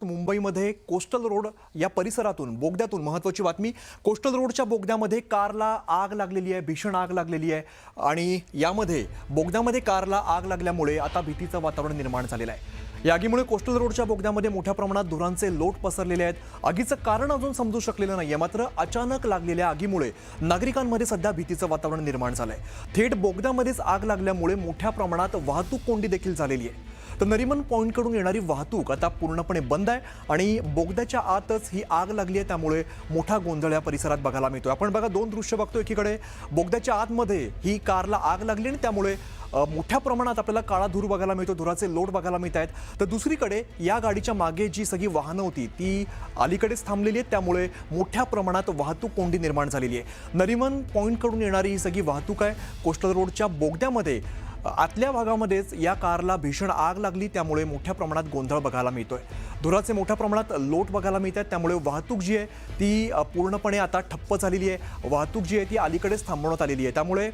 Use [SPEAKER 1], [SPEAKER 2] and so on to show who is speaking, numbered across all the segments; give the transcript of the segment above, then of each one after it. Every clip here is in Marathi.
[SPEAKER 1] मुंबईमध्ये कोस्टल रोड या परिसरातून बोगद्यातून महत्त्वाची बातमी। कोस्टल रोडच्या बोगद्यामध्ये कारला आग लागलेली आहे, भीषण आग लागलेली आहे आणि यामध्ये बोगद्यामध्ये कारला आग लागल्यामुळे आता भीतीचं वातावरण निर्माण झालेलं आहे। या आगीमुळे कोस्टल रोडच्या बोगद्यामध्ये मोठ्या प्रमाणात धुरांचे लोट पसरलेले आहेत। आगीचं कारण अजून समजू शकलेलं नाहीये, मात्र अचानक लागलेल्या आगीमुळे नागरिकांमध्ये सध्या भीतीचं वातावरण निर्माण झालंय। थेट बोगद्यामध्येच आग लागल्यामुळे मोठ्या प्रमाणात वाहतूक कोंडी देखील झालेली आहे। तर नरिमन पॉइंटकडून येणारी वाहतूक आता पूर्णपणे बंद आहे आणि बोगद्याच्या आतच ही आग लागली आहे, त्यामुळे मोठा गोंधळ या परिसरात बघायला मिळतोय। आपण बघा दोन दृश्य बघतो। एकीकडे बोगद्याच्या आतमध्ये ही कारला आग लागली आणि त्यामुळे मोठ्या प्रमाणात आपल्याला काळा धूर बघायला मिळतो, धुराचे लोट बघायला मिळत आहेत। तर दुसरीकडे या गाडीच्या मागे जी सगळी वाहनं होती ती अलीकडेच थांबलेली आहेत, त्यामुळे मोठ्या प्रमाणात वाहतूक कोंडी निर्माण झालेली आहे। नरिमन पॉइंटकडून येणारी ही सगळी वाहतूक आहे। कोस्टल रोडच्या बोगद्यामध्ये आतल्या भागामध्येच या कारला भीषण आग लागली, त्यामुळे मोठ्या प्रमाणात गोंधळ बघायला मिळतोय। धुराचे मोठ्या प्रमाणात लोट बघायला मिळतात, त्यामुळे वाहतूक जी आहे ती पूर्णपणे आता ठप्प झालेली आहे। वाहतूक जी आहे ती अलीकडेच थांबवण्यात आलेली आहे, त्यामुळे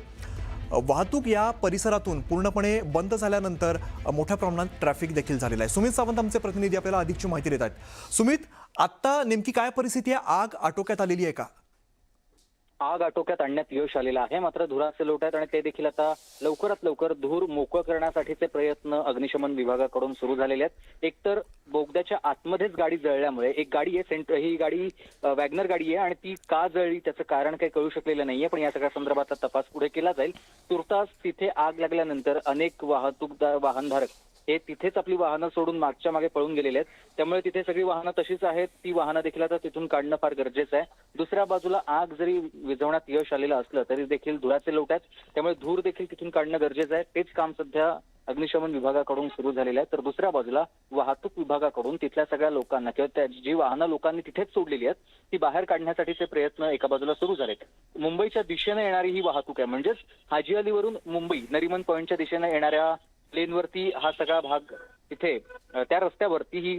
[SPEAKER 1] वाहतूक या परिसरातून पूर्णपणे बंद झाल्यानंतर मोठ्या प्रमाणात ट्रॅफिक देखील झालेला आहे। सुमित सावंत आमचे प्रतिनिधी आपल्याला अधिकची माहिती देत आहेत। सुमित, आता नेमकी काय परिस्थिती आहे? आग आटोक्यात आलेली आहे का?
[SPEAKER 2] आग आटोक्यात आणण्यात यश आलेलं आहे, मात्र धुराचे लोट आहेत आणि ते देखील आता लवकरात लवकर धूर मोकळं करण्यासाठीचे प्रयत्न अग्निशमन विभागाकडून सुरू झालेले आहेत। एकतर बोगद्याच्या आतमध्येच गाडी जळल्यामुळे एक गाडी आहे, ही गाडी वॅगनर गाडी आहे आणि ती का जळली त्याचं कारण काही कळू शकलेलं नाहीये, पण या सगळ्या संदर्भात तपास पुढे केला जाईल। तुर्तास तिथे आग लागल्यानंतर अनेक वाहनधारक हे तिथेच आपली वाहनं सोडून मागच्या मागे पळून गेलेले आहेत, त्यामुळे तिथे सगळी वाहनं तशीच आहेत। ती वाहनं देखील आता तिथून काढणं फार गरजेचं आहे। दुसऱ्या बाजूला आग जरी विझवण्यात यश आलेलं असलं तरी देखील धुराचे लोट आहेत, त्यामुळे धूर देखील तिथून काढणं गरजेचं आहे। तेच काम सध्या अग्निशमन विभागाकडून सुरू झालेलं आहे। तर दुसऱ्या बाजूला वाहतूक विभागाकडून तिथल्या सगळ्या लोकांना किंवा जी वाहनं लोकांनी तिथेच सोडलेली आहेत ती बाहेर काढण्यासाठीचे प्रयत्न एका बाजूला सुरू झालेत। मुंबईच्या दिशेने येणारी ही वाहतूक आहे, म्हणजेच हाजी अलीवरून मुंबई नरिमन पॉइंटच्या दिशेने येणाऱ्या लेनवरती हा सगळा भाग, तिथे त्या रस्त्यावरती ही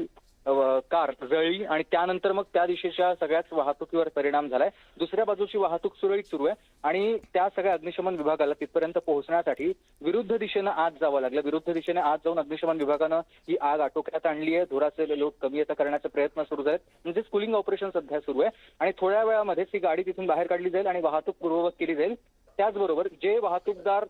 [SPEAKER 2] कार जळली आणि त्यानंतर मग त्या दिशेच्या सगळ्याच वाहतुकीवर परिणाम झालाय। दुसऱ्या बाजूची वाहतूक सुरळीत सुरू आहे आणि त्या सगळ्या अग्निशमन विभागाला तिथपर्यंत पोहोचण्यासाठी विरुद्ध दिशेनं आत जावं लागलं। विरुद्ध दिशेने आत जाऊन अग्निशमन विभागानं ही आग आटोक्यात आणली आहे। धुराचे लोट कमी येता करण्याचे प्रयत्न सुरू आहेत, म्हणजे कूलिंग ऑपरेशन सध्या सुरू आहे आणि थोड्या वेळामध्येच ही गाडी तिथून बाहेर काढली जाईल आणि वाहतूक पूर्ववत केली जाईल। त्याचबरोबर जे वाहतूकदार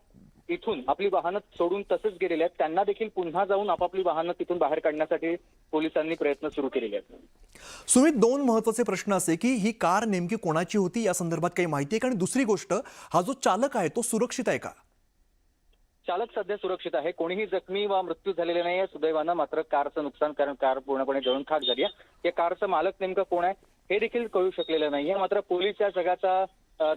[SPEAKER 2] इथून आपली वाहनं सोडून तसेच गेलेले आहेत त्यांना देखील पुन्हा जाऊन आपापली वाहनं तिथून बाहेर काढण्यासाठी पोलिसांनी प्रयत्न सुरू केलेले आहेत।
[SPEAKER 1] सुमित, दोन महत्त्वाचे प्रश्न असे की ही कार नेमकी कोणाची होती या संदर्भात काही माहिती आहे का? आणि दुसरी गोष्ट, हा जो चालक आहे तो सुरक्षित आहे का?
[SPEAKER 2] चालक सध्या सुरक्षित आहे, कोणीही जखमी वा मृत्यू झालेले नाहीये सुदैवानं। मात्र कारचं नुकसान, कारण कार पूर्णपणे जळून खाक झाली आहे। या कारचा मालक नेमका कोण आहे हे देखील कळू शकलेलं नाहीये, मात्र पोलीस या सगळ्याचा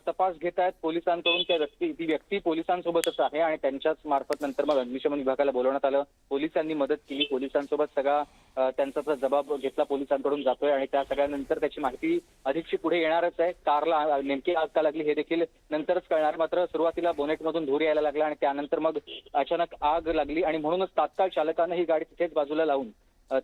[SPEAKER 2] तपास घेत आहेत। पोलिसांकडून ती व्यक्ती पोलिसांसोबतच आहे आणि त्यांच्याच मार्फत नंतर मग अग्निशमन विभागाला बोलवण्यात आलं। पोलिसांनी मदत केली, पोलिसांसोबत सगळा त्यांचा जबाब घेतला पोलिसांकडून जातोय आणि त्या सगळ्यानंतर त्याची माहिती अधिकची पुढे येणारच आहे। कारला नेमकी आग का लागली हे देखील नंतरच कळणार, मात्र सुरुवातीला बोनेटमधून धूर यायला लागला आणि त्यानंतर मग अचानक आग लागली आणि म्हणूनच तात्काळ चालकानं ही गाडी तिथेच बाजूला लावून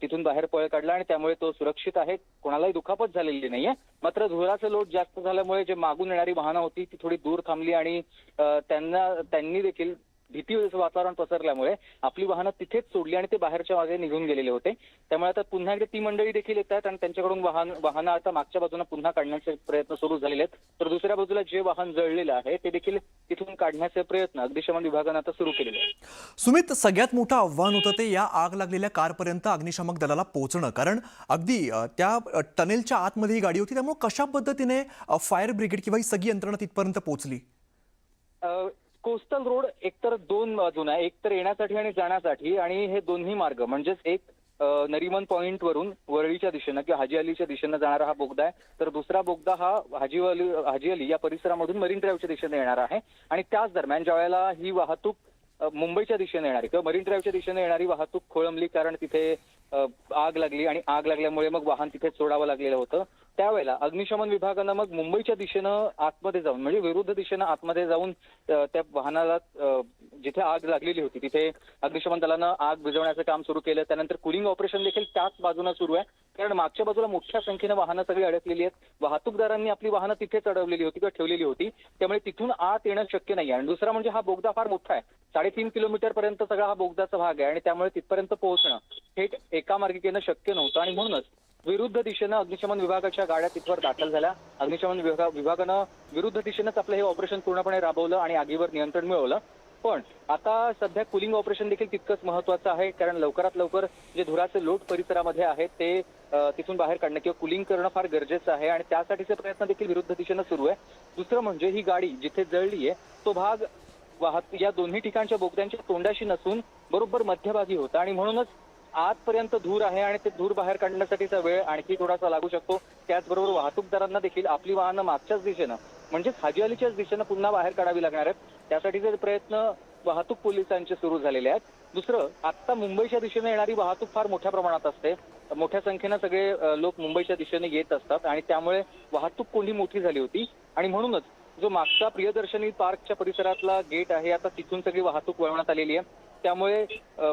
[SPEAKER 2] तिथून बाहेर पळ काढला आणि त्यामुळे तो सुरक्षित आहे, कोणालाही दुखापत झालेली नाहीये। मात्र धुराचं लोट जास्त झाल्यामुळे जे मागून येणारी वाहनं होती ती थोडी दूर थांबली आणि त्यांनी देखील भीतीचं वातावरण पसरल्यामुळे आपली वाहनं तिथेच सोडली आणि ते बाहेरच्या मागे निघून गेलेले होते। त्यामुळे आता पुन्हा एकदा ती मंडळी देखील येत आहेत आणि त्यांच्याकडून वाहनं आता मागच्या बाजूला पुन्हा काढण्याचे प्रयत्न सुरू झालेले आहेत। तर दुसऱ्या बाजूला जे वाहन जळलेलं आहे ते देखील तिथून काढण्याचे प्रयत्न अग्निशमन विभागानं आता सुरू केलेले आहेत।
[SPEAKER 1] सुमित, सगळ्यात मोठं आव्हान होतं ते या आग लागलेल्या कारपर्यंत अग्निशामक दलाला पोहोचणं, कारण अगदी त्या टनेलच्या आतमध्ये ही गाडी होती, त्यामुळे कशा पद्धतीने फायर ब्रिगेड किंवा ही सगळी यंत्रणा तिथपर्यंत पोहोचली?
[SPEAKER 2] कोस्टल रोड एकतर दोन बाजून आहे, एक तर येण्यासाठी आणि जाण्यासाठी, आणि हे दोन्ही मार्ग म्हणजेच एक नरिमन पॉइंट वरून वरळीच्या दिशेनं किंवा हाजी अलीच्या दिशेनं जाणारा हा बोगदा आहे, तर दुसरा बोगदा हा हाजी अली या परिसरामधून मरीन ड्राईव्हच्या दिशेने येणार आहे। आणि त्याच दरम्यान ज्यावेळेला ही वाहतूक मुंबईच्या दिशेने येणारी किंवा मरीन ड्राईव्हच्या दिशेने येणारी वाहतूक खोळंबली, कारण तिथे आग लागली आणि आग लागल्यामुळे मग वाहन तिथे सोडावं लागलेलं होतं, त्यावेळेला अग्निशमन विभागानं मग मुंबईच्या दिशेनं आतमध्ये जाऊन, म्हणजे विरुद्ध दिशेनं आतमध्ये जाऊन त्या वाहनाला जिथे आग लागलेली होती तिथे अग्निशमन दलानं आग विझवण्याचं काम सुरू केलं। त्यानंतर कुलिंग ऑपरेशन देखील त्याच बाजूने सुरू आहे, कारण मागच्या बाजूला मोठ्या संख्येनं वाहनं सगळी अडकलेली आहेत. वाहतूकदारांनी आपली वाहनं तिथेच अडवलेली होती किंवा ठेवलेली होती, त्यामुळे तिथून आत येणं शक्य नाही. आणि दुसरा म्हणजे हा बोगदा फार मोठा आहे, 3.5 किलोमीटर पर्यंत सगळा हा बोगदाचा भाग आहे आणि त्यामुळे तिथपर्यंत पोहोचणं थेट एका मार्गिकेनं शक्य नव्हतं. आणि म्हणूनच विरुद्ध दिशेनं अग्निशमन विभागाच्या गाड्या तिथवर दाखल झाल्या. अग्निशमन विभागानं विरुद्ध दिशेनंच आपलं हे ऑपरेशन पूर्णपणे राबवलं आणि आगीवर नियंत्रण मिळवलं. पण आता सध्या कुलिंग ऑपरेशन देखील तितकंच महत्वाचं आहे, कारण लवकरात लवकर जे धुराचे लोट परिसरामध्ये आहेत ते तिथून बाहेर काढणं किंवा कुलिंग करणं फार गरजेचं आहे आणि त्यासाठीचे प्रयत्न देखील विरुद्ध दिशेनं सुरू आहे. दुसरं म्हणजे ही गाडी जिथे जळली आहे तो भाग या दोन्ही ठिकाणच्या बोगद्यांच्या तोंडाशी नसून बरोबर मध्यभागी होता आणि म्हणूनच आजपर्यंत धूर आहे आणि ते धूर बाहेर काढण्यासाठीचा वेळ आणखी थोडासा लागू शकतो. त्याचबरोबर वाहतूकदारांना देखील आपली वाहनं मागच्याच दिशेनं म्हणजेच हाजी अलीच्याच दिशेनं पुन्हा बाहेर काढावी लागणार आहेत. त्यासाठीचे प्रयत्न वाहतूक पोलिसांचे सुरू झालेले आहेत. दुसरं, आता मुंबईच्या दिशेने येणारी वाहतूक फार मोठ्या प्रमाणात असते. मोठ्या संख्येनं सगळे लोक मुंबईच्या दिशेने येत असतात आणि त्यामुळे वाहतूक कोंडी मोठी झाली होती आणि म्हणूनच जो मागचा प्रियदर्शनी पार्कच्या परिसरातला गेट आहे आता तिथून सगळी वाहतूक वळवण्यात आलेली आहे. त्यामुळे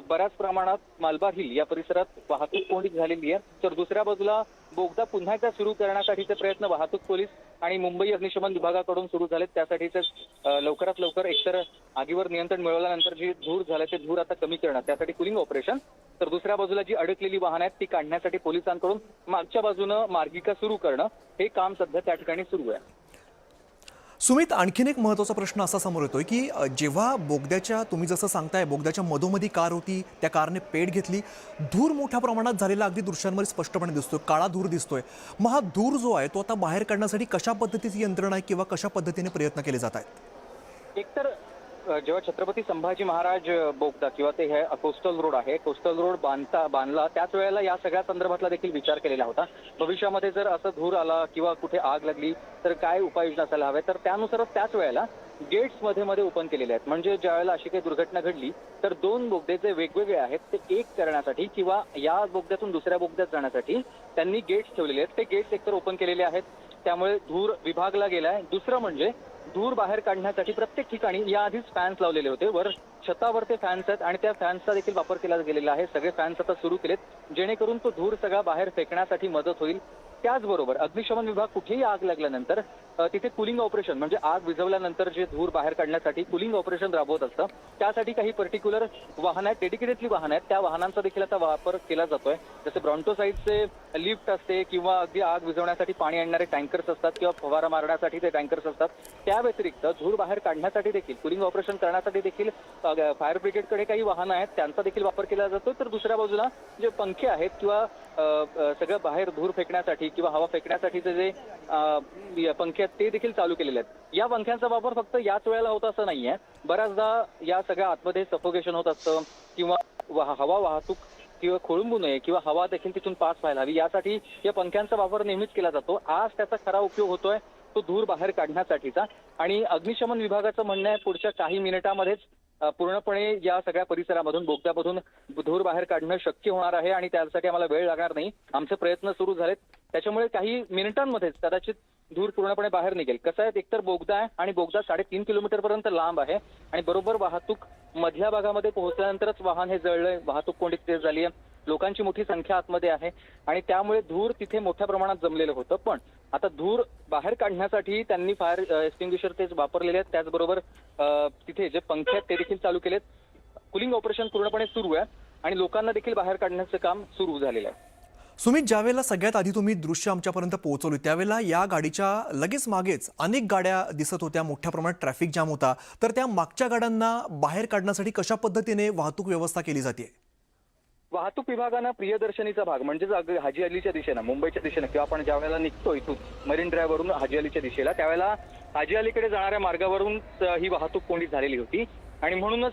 [SPEAKER 2] बऱ्याच प्रमाणात मालबार हिल या परिसरात वाहतूक कोंडी झालेली आहे. तर दुसऱ्या बाजूला बोगदा पुन्हा एकदा सुरू करण्यासाठीचे प्रयत्न वाहतूक पोलीस आणि मुंबई अग्निशमन विभागाकडून सुरू झालेत. त्यासाठीच लवकरात लवकर एकतर आगीवर नियंत्रण मिळवल्यानंतर जी धूर झाले ते धूर आता कमी करणं, त्यासाठी कुलिंग ऑपरेशन. तर दुसऱ्या बाजूला जी अडकलेली वाहनं आहेत ती काढण्यासाठी पोलिसांकडून मागच्या बाजूनं मार्गिका सुरू करणं हे काम सध्या त्या ठिकाणी सुरू आहे.
[SPEAKER 1] सुमित, आणखीन एक महत्त्वाचा प्रश्न असा समोर येतोय की जेव्हा बोगद्याच्या, तुम्ही जसं सांगताय, बोगद्याच्या मधोमधी कार होती, त्या कारने पेट घेतली, धूर मोठ्या प्रमाणात झालेला अगदी दृश्यांमध्ये स्पष्टपणे दिसतोय, काळा धूर दिसतोय. मग हा धूर जो आहे तो आता बाहेर काढण्यासाठी कशा पद्धतीची यंत्रणा आहे किंवा कशा पद्धतीने प्रयत्न केले जात आहेत?
[SPEAKER 2] एकतर जेव्हा छत्रपती संभाजी महाराज बोगदा किंवा ते हे कोस्टल रोड आहे, कोस्टल रोड बांधला त्याच वेळेला या सगळ्या संदर्भातला देखील विचार केलेला होता. भविष्यामध्ये जर असं धूर आला किंवा कुठे आग लागली तर काय उपाययोजना असायला हव्या, तर त्यानुसारच त्याच वेळेला गेट्स मध्ये ओपन केलेले आहेत. म्हणजे ज्या वेळेला अशी काही दुर्घटना घडली तर दोन बोगदे जे वेगवेगळे आहेत ते एक करण्यासाठी किंवा या बोगद्यातून दुसऱ्या बोगद्यात जाण्यासाठी त्यांनी गेट्स ठेवलेले आहेत. ते गेट्स एकतर ओपन केलेले आहेत, त्यामुळे धूर विभागला गेलाय. दुसरं म्हणजे धूर बाहेर काढण्यासाठी प्रत्येक ठिकाणी याआधीच फॅन्स लावलेले होते. वर छतावर ते फॅन्स आहेत आणि त्या फॅन्सचा देखील वापर केला गेलेला आहे. सगळे फॅन्स आता सुरू केलेत जेणेकरून तो धूर सगळा बाहेर फेकण्यासाठी मदत होईल. त्याचबरोबर अग्निशमन विभाग कुठेही आग लागल्यानंतर तिथे कुलिंग ऑपरेशन म्हणजे आग विझवल्यानंतर जे धूर बाहेर काढण्यासाठी कुलिंग ऑपरेशन राबवत असतं. त्यासाठी काही पर्टिक्युलर वाहनं आहेत, डेडिकेटेडली वाहनं आहेत, त्या वाहनांचा देखील आता वापर केला जातोय. जसे ब्रॉन्टो साईडचे लिफ्ट असते किंवा अगदी आग विझवण्यासाठी पाणी आणणारे टँकर्स असतात किंवा फवारा मारण्यासाठी ते टँकर्स असतात. त्या व्यतिरिक्त धूर बाहेर काढण्यासाठी देखील, कुलिंग ऑपरेशन करण्यासाठी देखील फायर ब्रिगेडकडे काही वाहनं आहेत, त्यांचा देखील वापर केला जातो. तर दुसऱ्या बाजूला जे पंखे आहेत किंवा सगळं बाहेर धूर फेकण्यासाठी किंवा हवा फेकण्यासाठीचे जे पंखे आहेत ते देखील चालू केलेले आहेत. या पंख्यांचा वापर फक्त याच वेळेला होता असं नाहीये. बऱ्याचदा या सगळ्या आतमध्ये सफोकेशन होत असतं किंवा हवा वाहतूक किंवा खोळंबू नये किंवा हवा देखील तिथून पास व्हायला हवी, यासाठी या पंख्यांचा वापर नेहमीच केला जातो. आज त्याचा खरा उपयोग होतोय तो धूर बाहेर काढण्यासाठीचा. आणि अग्निशमन विभागाचं म्हणणं आहे पुढच्या काही मिनिटांमध्येच पूर्णपणे या सगळ्या परिसरामधून, बोगद्यामधून धूर बाहेर काढणं शक्य होणार आहे आणि त्यासाठी आम्हाला वेळ लागणार नाही. आमचे प्रयत्न सुरू झालेत, त्याच्यामुळे काही मिनिटांमध्येच कदाचित धूर पूर्णपणे बाहेर निघेल. कसं आहे, एकतर बोगदा आहे आणि बोगदा 3.5 किलोमीटर पर्यंत लांब आहे आणि बरोबर वाहतूक मधल्या भागामध्ये पोहोचल्यानंतरच वाहन हे जळलंय, वाहतूक कोंडीत तेज झाली आहे, लोकांची मोठी संख्या आतमध्ये आहे आणि त्यामुळे धूर तिथे मोठ्या प्रमाणात जमलेलं होतं. पण आता धूर बाहेर काढण्यासाठी त्यांनी फायर एक्सटिंग्विशर तेच वापरलेले आहेत. त्याचबरोबर तिथे जे पंखे आहेत ते देखील चालू केलेत. कुलिंग ऑपरेशन पूर्णपणे सुरू आहे आणि लोकांना देखील बाहेर काढण्याचं काम सुरू झालेलं आहे.
[SPEAKER 1] सुमित, ज्यावेळेला सगळ्यात आधी तुम्ही दृश्य आमच्यापर्यंत पोहोचवली त्यावेळेला या गाडीच्या लगेच मागेच अनेक गाड्या दिसत होत्या, मोठ्या प्रमाणात ट्रॅफिक जाम होता. तर त्या मागच्या गाड्यांना बाहेर काढण्यासाठी कशा पद्धतीने वाहतूक व्यवस्था केली जाते?
[SPEAKER 2] वाहतूक विभागानं प्रियदर्शनीचा भाग म्हणजेच हाजी अलीच्या दिशेनं, मुंबईच्या दिशेनं किंवा आपण ज्या वेळेला निघतो इथून मरीन ड्राईव्हवरून हाजी अलीच्या दिशेला, त्यावेळेला हाजी अलीकडे जाणाऱ्या मार्गावरून ही वाहतूक कोंडीत झालेली होती आणि म्हणूनच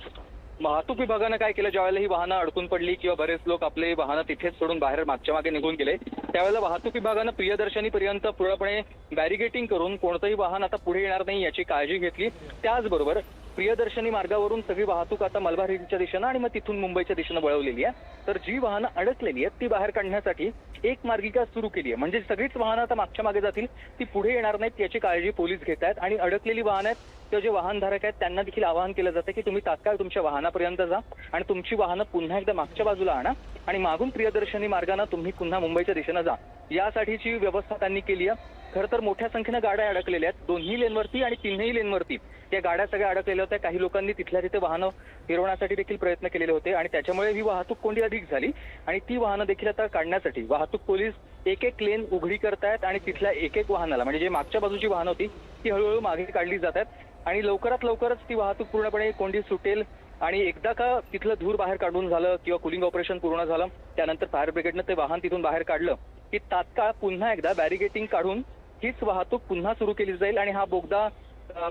[SPEAKER 2] वाहतूक विभागानं काय केलं, ज्यावेळेला ही वाहनं अडकून पडली किंवा बरेच लोक आपले वाहनं तिथेच सोडून बाहेर मागच्या मागे निघून गेले, त्यावेळेला वाहतूक विभागानं प्रियदर्शनीपर्यंत पूर्णपणे बॅरिगेटिंग करून कोणतंही वाहन आता पुढे येणार नाही याची काळजी घेतली. त्याचबरोबर प्रियदर्शनी मार्गावरून सगळी वाहतूक आता मलबार हिलच्या दिशेनं आणि मग तिथून मुंबईच्या दिशेनं वळवलेली आहे. तर जी वाहनं अडकलेली आहेत ती बाहेर काढण्यासाठी एक मार्गिका सुरू केली आहे. म्हणजे सगळीच वाहनं आता मागच्या मागे जातील, ती पुढे येणार नाहीत याची काळजी पोलीस घेत आहेत. आणि अडकलेली वाहनं आहेत किंवा जे वाहनधारक आहेत त्यांना देखील आवाहन केलं जातं की तुम्ही तात्काळ तुमच्या वाहनापर्यंत जा आणि तुमची वाहनं पुन्हा एकदा मागच्या बाजूला आणा आणि मागून प्रियदर्शनी मार्गाने तुम्ही पुन्हा मुंबईच्या दिशेनं जा, यासाठीची व्यवस्था त्यांनी केली आहे. खरं तर मोठ्या संख्येनं गाड्या अडकलेल्या आहेत, दोन्ही लेनवरती आणि तिन्ही लेनवरती त्या गाड्या सगळ्या अडकलेल्या होत्या. काही लोकांनी तिथल्या तिथे वाहनं फिरवण्यासाठी देखील प्रयत्न केलेले होते आणि त्याच्यामुळे ही वाहतूक कोंडी अधिक झाली. आणि ती वाहनं देखील आता काढण्यासाठी वाहतूक पोलीस एक एक लेन उघडी करतायत आणि तिथल्या एक एक वाहनाला, म्हणजे जे मागच्या बाजूची वाहनं होती ती हळूहळू मागे काढली जात आहेत आणि लवकरात लवकरच ती वाहतूक पूर्णपणे कोंडी सुटेल. आणि एकदा का तिथलं धूर बाहेर काढून झालं किंवा कुलिंग ऑपरेशन पूर्ण झालं, त्यानंतर फायर ब्रिगेडनं ते वाहन तिथून बाहेर काढलं की तात्काळ पुन्हा एकदा बॅरिगेटिंग काढून हीच वाहतूक पुन्हा सुरू केली जाईल आणि हा बोगदा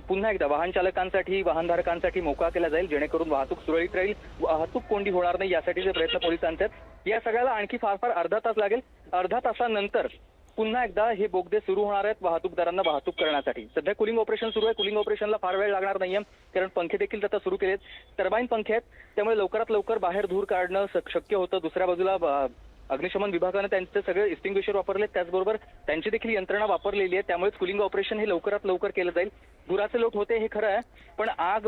[SPEAKER 2] पुन्हा एकदा वाहन चालकांसाठी वाहनधारकांसाठी मोकळा केला जाईल, जेणेकरून वाहतूक सुरळीत राहील, वाहतूक कोंडी होणार नाही, यासाठीचे प्रयत्न पोलिसांचे आहेत. या सगळ्याला आणखी फार फार अर्धा तास लागेल. अर्धा तासानंतर पुन्हा एकदा हे बोगदे सुरू होणार आहेत वाहतूकदारांना वाहतूक करण्यासाठी. सध्या कुलिंग ऑपरेशन सुरू आहे. कुलिंग ऑपरेशनला फार वेळ लागणार नाहीये, कारण पंखे देखील आता सुरू केलेत, टर्बाईन पंखे आहेत, त्यामुळे लवकरात लवकर बाहेर धूर काढणं शक्य होतं. दुसऱ्या बाजूला अग्निशमन विभागानं त्यांचे सगळे एक्स्टिंग्विशर वापरलेत, त्याचबरोबर त्यांची देखील यंत्रणा वापरलेली आहे, त्यामुळे कुलिंग ऑपरेशन हे लवकरात लवकर केलं जाईल. धुराचे लोट होते हे खरं आहे, पण आग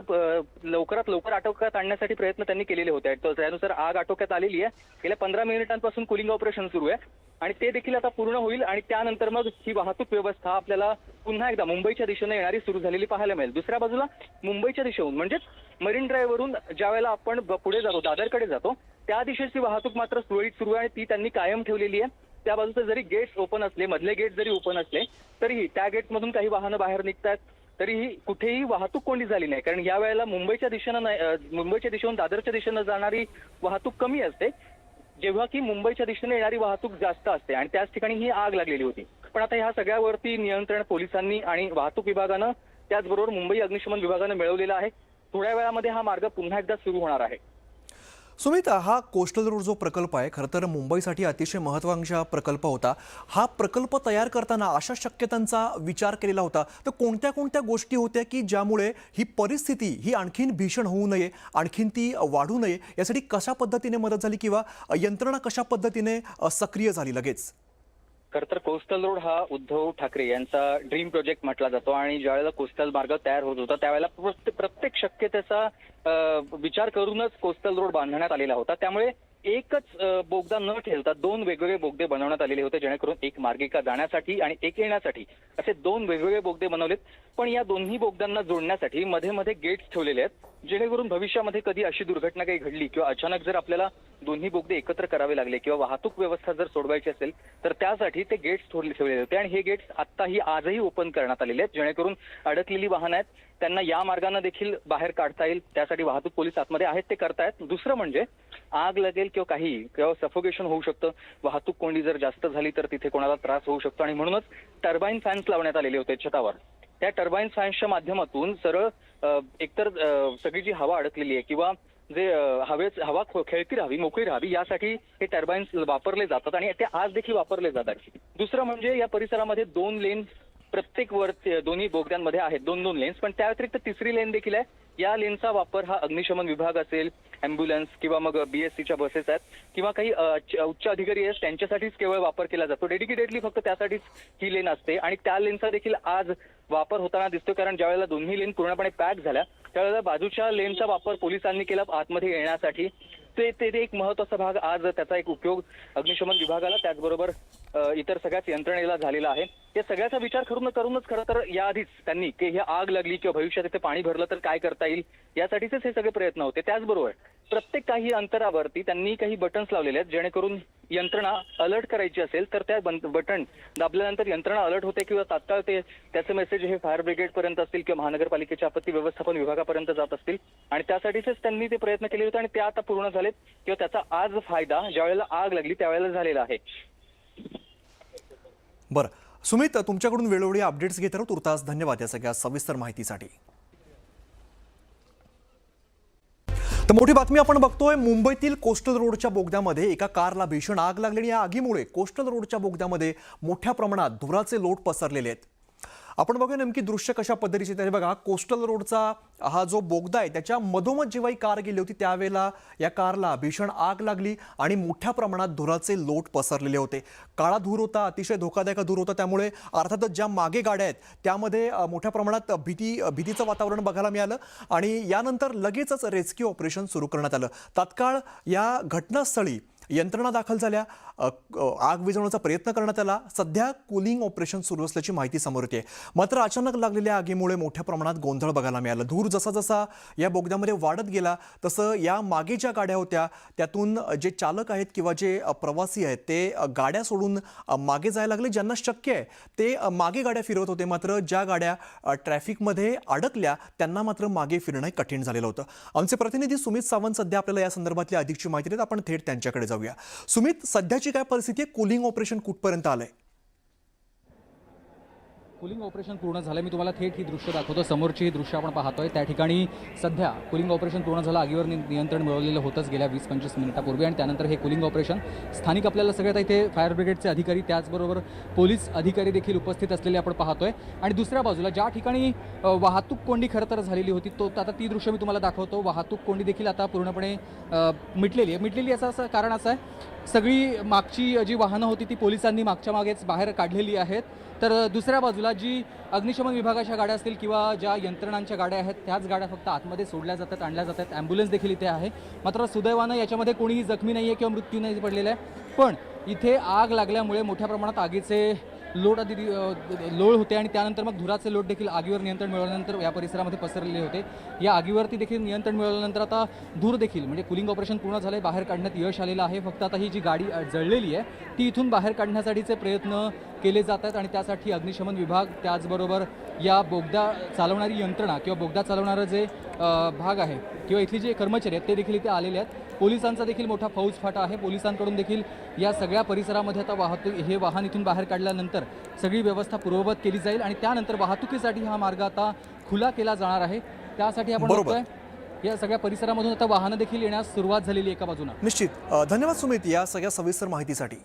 [SPEAKER 2] लवकरात लवकर आटोक्यात आणण्यासाठी प्रयत्न त्यांनी केलेले होते. त्यानुसार आग आटोक्यात आलेली आहे. गेल्या 15 मिनिटांपासून कुलिंग ऑपरेशन सुरू आहे आणि ते देखील आता पूर्ण होईल आणि त्यानंतर मग ही वाहतूक व्यवस्था आपल्याला पुन्हा एकदा मुंबईच्या दिशेने येणारी सुरू झालेली पाहायला मिळेल. दुसऱ्या बाजूला मुंबईच्या दिशेहून म्हणजेच मरीन ड्राईव्हवरून ज्या वेळेला आपण पुढे जातो, दादरकडे जातो, त्या दिशेची वाहतूक मात्र सुरळीत सुरू आहे. ती त्यांनी कायम ठेवलेली आहे. त्या बाजूचे जरी गेट्स ओपन असले, मधले गेट जरी ओपन असले, तरीही त्या गेटमधून काही वाहनं बाहेर निघतात, तरीही कुठेही वाहतूक कोंडी झाली नाही. कारण या वेळेला मुंबईच्या दिशेहून दादरच्या दिशेनं जाणारी वाहतूक कमी असते, जेव्हा की मुंबईच्या दिशेने येणारी वाहतूक जास्त असते आणि त्याच ठिकाणी ही आग लागलेली होती. पण आता ह्या सगळ्यावरती नियंत्रण पोलिसांनी आणि वाहतूक विभागानं, त्याचबरोबर मुंबई अग्निशमन विभागानं मिळवलेलं आहे. थोड्या वेळामध्ये हा मार्ग पुन्हा एकदा सुरू होणार आहे.
[SPEAKER 1] सुमित, हा कोस्टल रोड जो प्रकल्प आहे खरं तर मुंबईसाठी अतिशय महत्त्वाचा प्रकल्प होता. हा प्रकल्प तयार करताना अशा शक्यतांचा विचार केलेला होता, तर कोणत्या कोणत्या गोष्टी होत्या की ज्यामुळे ही परिस्थिती ही आणखीन भीषण होऊ नये, आणखीन ती वाढू नये, यासाठी कशा पद्धतीने मदत झाली किंवा यंत्रणा कशा पद्धतीने सक्रिय झाली लगेच?
[SPEAKER 2] खरं तर कोस्टल रोड हा उद्धव ठाकरे यांचा ड्रीम प्रोजेक्ट म्हटला जातो आणि ज्यावेळेला कोस्टल मार्ग तयार होत होता त्यावेळेला प्रत्येक शक्यतेचा विचार करूनच कोस्टल रोड बांधण्यात आलेला होता. त्यामुळे एकच बोगदा न ठेवता दोन वेगवेगळे बोगदे बनवण्यात आलेले होते, जेणेकरून एक मार्गिका जाण्यासाठी आणि एक येण्यासाठी असे दोन वेगवेगळे बोगदे बनवलेत. पण या दोन्ही बोगद्यांना जोडण्यासाठी मध्ये मध्ये गेट्स ठेवलेले आहेत, जेणेकरून भविष्यामध्ये कधी अशी दुर्घटना काही घडली किंवा अचानक जर आपल्याला दोन्ही बोगदे एकत्र करावे लागले किंवा वाहतूक व्यवस्था जर सोडवायची असेल तर त्यासाठी ते गेट्स ठेवलेले होते. आणि हे गेट्स आत्ताही आजही ओपन करण्यात आलेले आहेत, जेणेकरून अडकलेली वाहनं आहेत त्यांना या मार्गाने देखील बाहेर काढता येईल. त्यासाठी वाहतूक पोलीस आतमध्ये आहेत, ते करतायत. दुसरं म्हणजे आग लागेल किंवा सफोकेशन होऊ शकतं, वाहतूक कोंडी जर जास्त झाली तर तिथे कोणाला त्रास होऊ शकतो आणि म्हणूनच टर्बाईन फॅन्स लावण्यात आलेले होते छतावर. त्या टर्बाईन फॅन्सच्या माध्यमातून सरळ एकतर सगळी जी हवा अडकलेली आहे किंवा जे हवा खेळती राहावी, मोकळी राहावी, यासाठी हे टर्बाईन्स वापरले जातात आणि ते आज देखील वापरले जातात. दुसरं म्हणजे या परिसरामध्ये 2 लेन प्रत्येक दोन्ही बोगद्यांमध्ये आहेत, 2-2 लेन्स, पण त्या व्यतिरिक्त तिसरी लेन देखील आहे. या लेनचा वापर हा अग्निशमन विभाग असेल, अँब्युलन्स किंवा मग BSCच्या बसेस आहेत किंवा काही उच्च अधिकारी आहेत त्यांच्यासाठीच केवळ वापर केला जातो. डेडिकेटेडली फक्त त्यासाठीच ही लेन असते आणि त्या लेनचा देखील आज वापर होताना दिसतो, कारण ज्या वेळेला दोन्ही लेन पूर्णपणे पॅक झाल्या त्यावेळेला बाजूच्या लेनचा वापर पोलिसांनी केला आतमध्ये येण्यासाठी. ते एक महत्वाचा भाग आज त्याचा एक उपयोग अग्निशमन विभागाला त्याचबरोबर इतर सगळ्याच यंत्रणेला झालेला आहे. या सगळ्याचा विचार करूनच खरं तर याआधीच त्यांनी की ही आग लागली किंवा भविष्यात इथे पाणी भरलं तर काय करता येईल यासाठीच हे सगळे प्रयत्न होते. त्याचबरोबर प्रत्येक काही अंतरावरती त्यांनी काही बटन्स लावलेले आहेत, जेणेकरून यंत्रणा अलर्ट करायची असेल तर त्या बटन दाबल्यानंतर यंत्रणा अलर्ट होते किंवा तात्काळ त्याचे मेसेज हे फायर ब्रिगेड पर्यंत असतील किंवा महानगरपालिकेच्या आपत्ती व्यवस्थापन विभागापर्यंत जात असतील आणि त्यासाठीच त्यांनी ते प्रयत्न केले होते आणि ते आता पूर्ण झालेत किंवा त्याचा आज फायदा ज्यावेळेला आग लागली त्यावेळेला झालेला आहे.
[SPEAKER 1] बरं सुमित, तुमच्याकडून वेळोवेळी अपडेट्स घेत राहू. तुर्तास धन्यवाद या सगळ्या सविस्तर माहितीसाठी. तर मोठी बातमी आपण बघतोय, मुंबईतील कोस्टल रोडच्या बोगद्यामध्ये एका कारला भीषण आग लागली आणि या आगीमुळे कोस्टल रोडच्या बोगद्यामध्ये मोठ्या प्रमाणात धुराचे लोट पसरलेले आहेत. आपण बघूया नेमकी दृश्य कशा पद्धतीचे तरी बघा कोस्टल रोडचा हा जो बोगदा आहे त्याच्या मधोमध जेव्हा ही कार गेली होती त्यावेळेला या कारला भीषण आग लागली आणि मोठ्या प्रमाणात धुराचे लोट पसरलेले होते. काळा धूर होता, अतिशय धोकादायक धूर होता, त्यामुळे अर्थातच ज्या मागे गाड्या आहेत त्यामध्ये मोठ्या प्रमाणात भीतीचं वातावरण बघायला मिळालं आणि यानंतर लगेचच रेस्क्यू ऑपरेशन सुरू करण्यात आलं. तात्काळ या घटनास्थळी यंत्रणा दाखल झाल्या, आग विझवण्याचा प्रयत्न करण्यात आला. सध्या कूलिंग ऑपरेशन सुरू असल्याची माहिती समोर येते. मात्र अचानक लागलेल्या आगीमुळे मोठ्या प्रमाणात गोंधळ बघायला मिळाला. धूर जसा जसा या बोगद्यामध्ये वाढत गेला तसं या मागे ज्या गाड्या होत्या त्यातून जे चालक आहेत किंवा जे प्रवासी आहेत ते गाड्या सोडून मागे जायला लागले. ज्यांना शक्य आहे ते मागे गाड्या फिरवत होते, मात्र ज्या गाड्या ट्रॅफिकमध्ये अडकल्या त्यांना मात्र मागे फिरणं कठीण झालेलं होतं. आमचे प्रतिनिधी सुमित सावंत सध्या आपल्याला या संदर्भातली अधिकची माहिती देत. आपण थेट त्यांच्याकडे जाऊया. सुमित, सध्याची काय परिस्थिती आहे? कूलिंग ऑपरेशन कुठपर्यंत आलंय?
[SPEAKER 3] कूलिंग ऑपरेशन पूर्ण झालं. मी तुम्हाला थेट ही दृश्य दाखवतो. समोरची ही दृश्य आपण पाहतोय त्या ठिकाणी सध्या कूलिंग ऑपरेशन पूर्ण झालं. आगीवर नियंत्रण मिळवलेलं होतंच गेल्या 20-25 मिनिटापूर्वी आणि त्यानंतर हे कूलिंग ऑपरेशन स्थानिक आपल्याला सगळ्यात इथे फायर ब्रिगेडचे अधिकारी त्याचबरोबर पोलीस अधिकारी देखील उपस्थित असलेले आपण पाहतोय. आणि दुसऱ्या बाजूला ज्या ठिकाणी वाहतूक कोंडी खरं तर झालेली होती तो आता ती दृश्य मी तुम्हाला दाखवतो. वाहतूक कोंडी देखील आता पूर्णपणे मिटलेली याचं असं कारण असं आहे सगळी मागची जी वाहनं होती ती पोलिसांनी मागच्या मागेच बाहेर काढलेली आहेत. तर दुसऱ्या बाजूला जी अग्निशमन विभागाच्या गाड्या असतील किंवा ज्या यंत्रणांच्या गाड्या आहेत त्याच गाड्या फक्त आतमध्ये सोडल्या जातात, आणल्या जातात. ॲम्ब्युलन्स देखील इथे आहे. मात्र सुदैवानं याच्यामध्ये कोणीही जखमी नाही आहे किंवा मृत्यू नाही पडलेला आहे. पण इथे आग लागल्यामुळे मोठ्या प्रमाणात आगीचे लोट लोळ होते आणि त्यानंतर मग धुराचे लोट देखील आगीवर नियंत्रण मिळवल्यानंतर या परिसरामध्ये पसरलेले होते. या आगीवरती देखील नियंत्रण मिळवल्यानंतर आता धूर देखील म्हणजे कूलिंग ऑपरेशन पूर्ण झाले, बाहेर काढण्यात यश आलेलं आहे. फक्त आता ही जी गाडी जळलेली आहे ती इथून बाहेर काढण्यासाठीचे प्रयत्न केले जात आहेत आणि त्यासाठी अग्निशमन विभाग त्याचबरोबर या बोगदा चालवणारी यंत्रणा किंवा बोगदा चालवणारं जे भाग आहे किंवा इथली जे कर्मचारी आहेत ते देखील इथे आलेले आहेत. पोलिसांचा देखील मोठा फौजफाटा आहे. पोलिसांकडून देखील या सगळ्या परिसरामध्ये आता हे वाहन इथून बाहेर काढल्यानंतर सगळी व्यवस्था पूर्ववत केली जाईल आणि त्यानंतर वाहतुकीसाठी हा मार्ग आता खुला केला जाणार आहे. त्यासाठी आपण बघतोय या सगळ्या परिसरामधून आता वाहनं देखील येण्यास सुरुवात झालेली एका बाजूला.
[SPEAKER 1] निश्चित. धन्यवाद सुमित या सगळ्या सविस्तर माहितीसाठी.